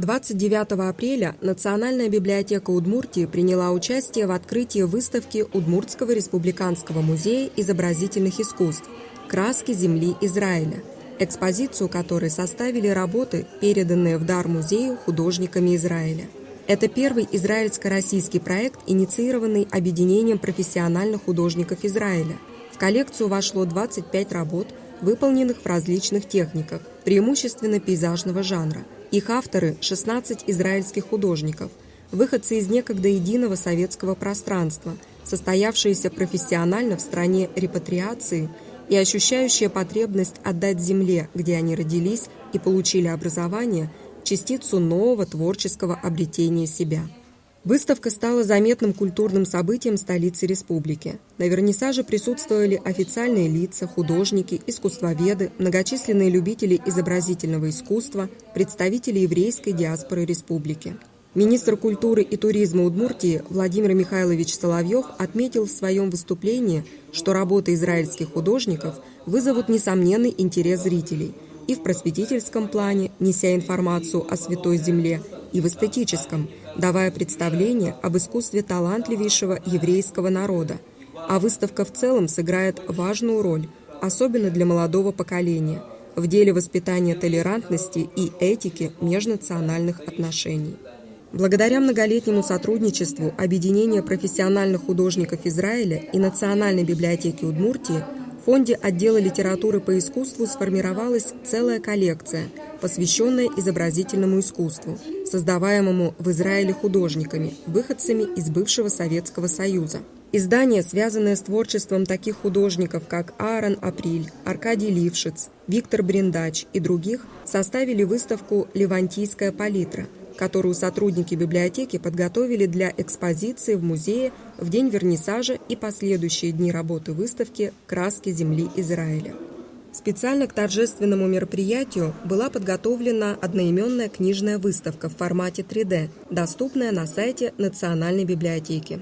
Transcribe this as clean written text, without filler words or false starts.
29 апреля Национальная библиотека Удмуртии приняла участие в открытии выставки Удмуртского республиканского музея изобразительных искусств «Краски земли Израиля», экспозицию которой составили работы, переданные в дар музею художниками Израиля. Это первый израильско-российский проект, инициированный Объединением профессиональных художников Израиля. В коллекцию вошло 25 работ, выполненных в различных техниках, преимущественно пейзажного жанра. Их авторы – 16 израильских художников, выходцы из некогда единого советского пространства, состоявшиеся профессионально в стране репатриации и ощущающие потребность отдать земле, где они родились и получили образование, частицу нового творческого обретения себя. Выставка стала заметным культурным событием столицы республики. На вернисаже присутствовали официальные лица, художники, искусствоведы, многочисленные любители изобразительного искусства, представители еврейской диаспоры республики. Министр культуры и туризма Удмуртии Владимир Михайлович Соловьев отметил в своем выступлении, что работы израильских художников вызовут несомненный интерес зрителей и в просветительском плане, неся информацию о Святой Земле, и в эстетическом, давая представление об искусстве талантливейшего еврейского народа. А выставка в целом сыграет важную роль, особенно для молодого поколения, в деле воспитания толерантности и этики межнациональных отношений. Благодаря многолетнему сотрудничеству Объединения профессиональных художников Израиля и Национальной библиотеки Удмуртии в фонде отдела литературы по искусству сформировалась целая коллекция, посвященная изобразительному искусству, создаваемому в Израиле художниками, выходцами из бывшего Советского Союза. Издания, связанные с творчеством таких художников, как Аарон Априль, Аркадий Лившиц, Виктор Брендач и других, составили выставку «Левантийская палитра», которую сотрудники библиотеки подготовили для экспозиции в музее в день вернисажа и последующие дни работы выставки «Краски земли Израиля». Специально к торжественному мероприятию была подготовлена одноименная книжная выставка в формате 3D, доступная на сайте Национальной библиотеки.